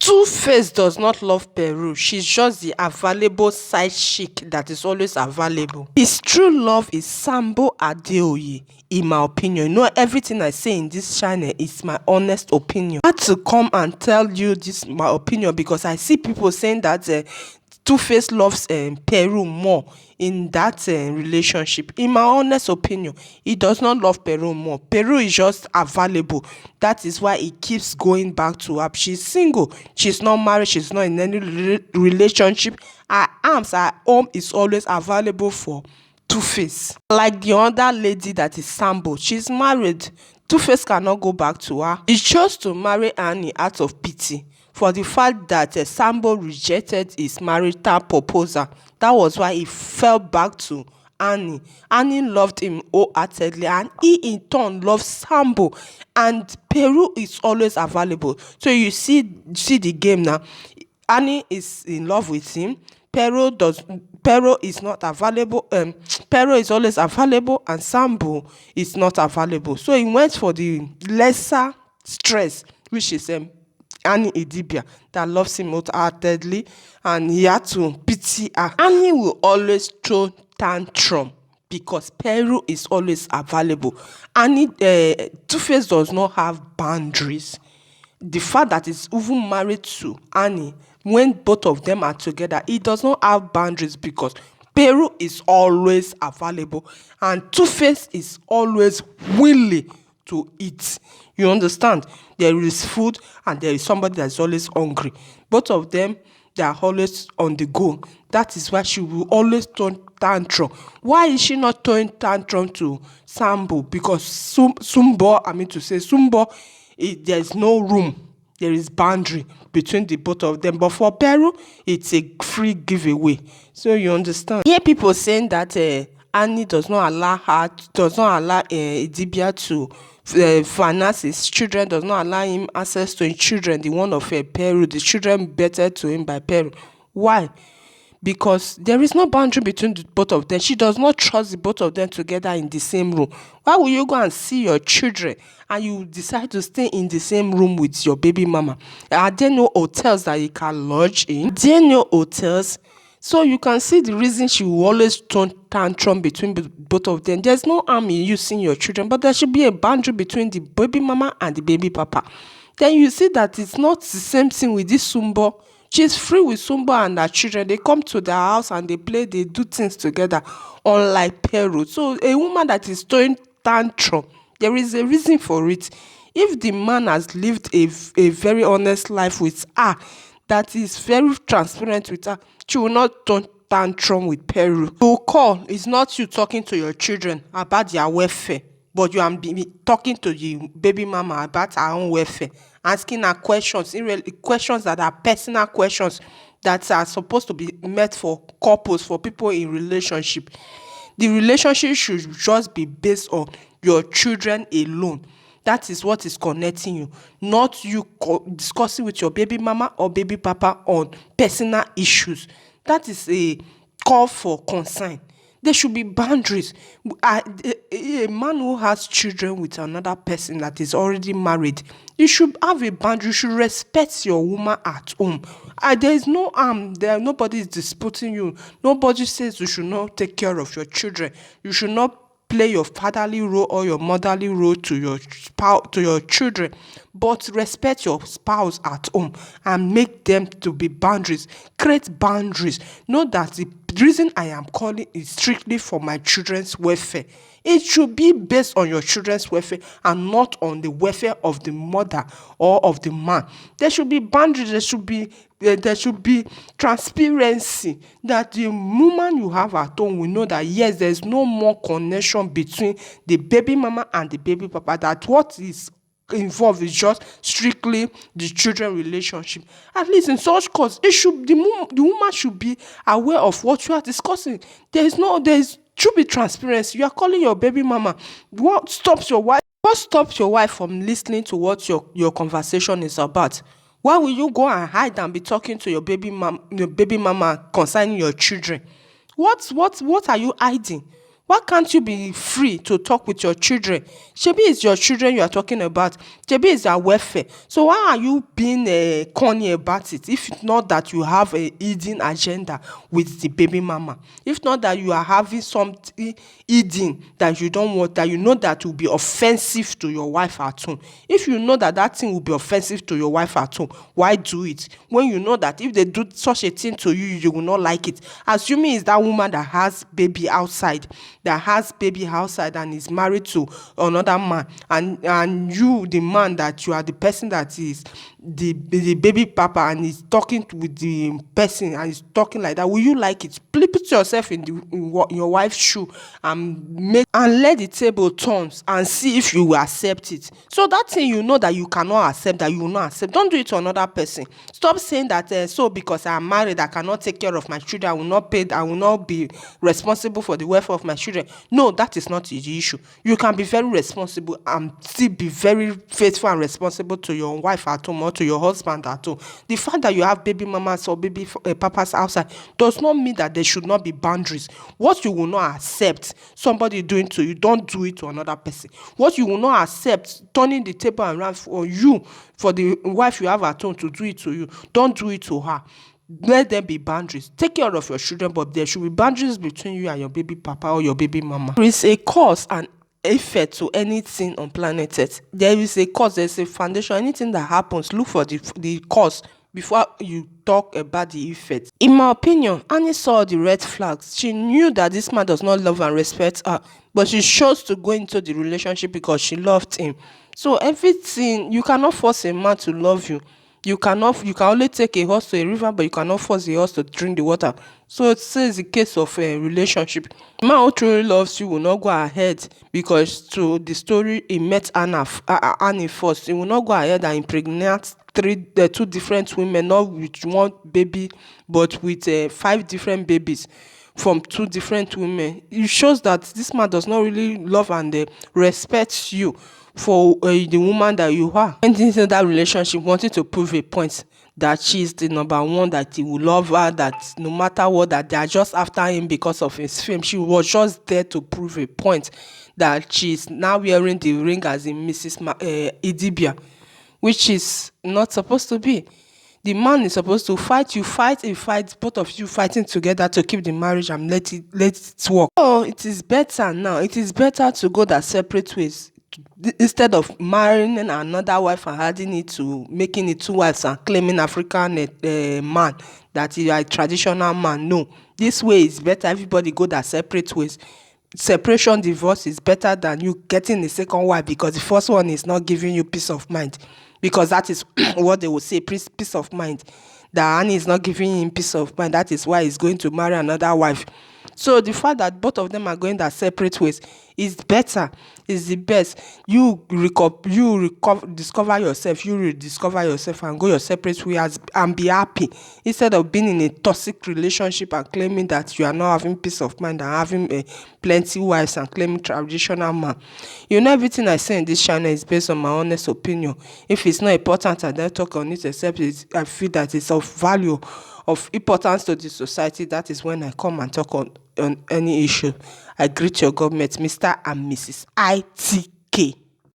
Two-Face does not love Peru. She's just the available side chick that is always available. His true love is Sambo Adeoye, in my opinion. You know, everything I say in this channel is my honest opinion. I had to come and tell you this my opinion because I see people saying that Two-Face loves Peru more in that relationship. In my honest opinion, he does not love Peru more. Peru is just available. That is why he keeps going back to her. She's single. She's not married. She's not in any relationship. Her arms, her home is always available for Two-Face. Like the other lady that is Sambo, she's married. Two-Face cannot go back to her. He chose to marry Annie out of pity for the fact that Sambo rejected his marital proposal. That was why he fell back to Annie. Annie loved him wholeheartedly, and he in turn loves Sambo. And Peru is always available. So you see the game now. Annie is in love with him. Peru is not available. Peru is always available, and Sambo is not available. So he went for the lesser stress, which is Annie Idibia, that loves him wholeheartedly, and he had to pity her. Annie will always throw tantrum because Peru is always available. Annie, Two-Face does not have boundaries. The fact that he's even married to Annie, when both of them are together, he does not have boundaries because Peru is always available and Two-Face is always willing to eat. You understand? There is food and there is somebody that's always hungry. Both of them, they are always on the go. That is why she will always turn tantrum. Why is she not throwing tantrum to Sambo? Because Sumbo, there is no room. There is boundary between the both of them. But for Peru, it's a free giveaway. So you understand? Here people saying that Annie does not allow Idibia to finance his children, does not allow him access to his children, the one of Peru, the children better to him by Peru. Why? Because there is no boundary between the both of them. She does not trust the both of them together in the same room. Why will you go and see your children and you decide to stay in the same room with your baby mama? Are there no hotels that you can lodge in? Are there no hotels? So you can see the reason she will always turn tantrum between both of them. There's no harm in you seeing your children, but there should be a boundary between the baby mama and the baby papa. Then you see that it's not the same thing with this Sumbo. She's free with Sumbo and her children. They come to their house and they play, they do things together, unlike Peru. So a woman that is throwing tantrum, there is a reason for it. If the man has lived a very honest life with her, that is very transparent with her, she will not turn tantrum with Peru. To call is not you talking to your children about their welfare, but you are talking to the baby mama about her own welfare, asking her questions, questions that are personal questions that are supposed to be met for couples, for people in relationship. The relationship should just be based on your children alone. That is what is connecting you, not you discussing with your baby mama or baby papa on personal issues. That is a call for concern. There should be boundaries. A man who has children with another person that is already married, you should have a boundary. You should respect your woman at home. There is no harm there. Nobody is disputing you. Nobody says you should not take care of your children. You should not play your fatherly role or your motherly role to your spouse, to your children, but respect your spouse at home and make them to be boundaries. Create boundaries. Know that the reason I am calling is strictly for my children's welfare. It should be based on your children's welfare and not on the welfare of the mother or of the man. There should be boundaries. There should be transparency, that the woman you have at home will know that yes, there's no more connection between the baby mama and the baby papa, that what is involved is just strictly the children relationship. At least in such case, the woman should be aware of what you are discussing. Should be transparency. You are calling your baby mama. What stops your wife from listening to what your conversation is about? Why will you go and hide and be talking to your baby mama concerning your children? What are you hiding? Why can't you be free to talk with your children? Shebi it's your children you are talking about. Shebi it's their welfare. So why are you being corny about it? If not that you have a hidden agenda with the baby mama, if not that you are having something hidden that you don't want, that you know that will be offensive to your wife at home. If you know that that thing will be offensive to your wife at home, why do it? When you know that if they do such a thing to you, you will not like it. Assuming it's that woman that has baby outside, and is married to another man, and you, the man, that you are the person that is the baby papa, and is talking with the person and is talking like that, will you like it? Put yourself in your wife's shoe and let the table turns and see if you will accept it. So that thing you know that you cannot accept, that you will not accept, don't do it to another person. Stop saying that so because I am married I cannot take care of my children, I will not be responsible for the welfare of my children. No, that is not the issue. You can be very responsible and still be very faithful and responsible to your wife at home or to your husband at home. The fact that you have baby mamas or baby papas outside does not mean that there should not be boundaries. What you will not accept somebody doing to you, don't do it to another person. What you will not accept, turning the table around for you, for the wife you have at home to do it to you, don't do it to her. Let there be boundaries. Take care of your children, but there should be boundaries between you and your baby papa or your baby mama. There is a cause and effect to anything on planet Earth. There is a cause, there's a foundation. Anything that happens, look for the cause before you talk about the effect. In my opinion, Annie saw the red flags. She knew that this man does not love and respect her, but she chose to go into the relationship because she loved him. So everything, you cannot force a man to love you. You can only take a horse to a river, but you cannot force a horse to drink the water. So it says the case of a relationship. The man who truly loves you will not go ahead, because to the story, he met Annie first. He will not go ahead and impregnate two different women, not with one baby, but with 5 different babies from 2 different women. It shows that this man does not really love and respect you for the woman that you are. Went into that relationship wanting to prove a point that she is the number one, that he will love her, that no matter what, that they are just after him because of his fame. She was just there to prove a point that she is now wearing the ring as in Idibia, which is not supposed to be. The man is supposed to fight, you fight, a fight, both of you fighting together to keep the marriage and let it work. So it is better now. It is better to go their separate ways instead of marrying another wife and adding it to making it 2 wives and claiming African man that you are a traditional man. No, this way is better. Everybody go their separate ways. Separation, divorce is better than you getting a second wife, because the first one is not giving you peace of mind, because that is what they will say, peace of mind. That Annie is not giving him peace of mind. That is why he's going to marry another wife. So the fact that both of them are going their separate ways is better, is the best. You discover yourself, you rediscover yourself and go your separate ways and be happy, instead of being in a toxic relationship and claiming that you are not having peace of mind and having plenty wives and claiming traditional man. You know, everything I say in this channel is based on my honest opinion. If it's not important, I don't talk on it, except I feel that it's of value, of importance to the society. That is when I come and talk on any issue. I greet your government, Mr. and Mrs. ITK.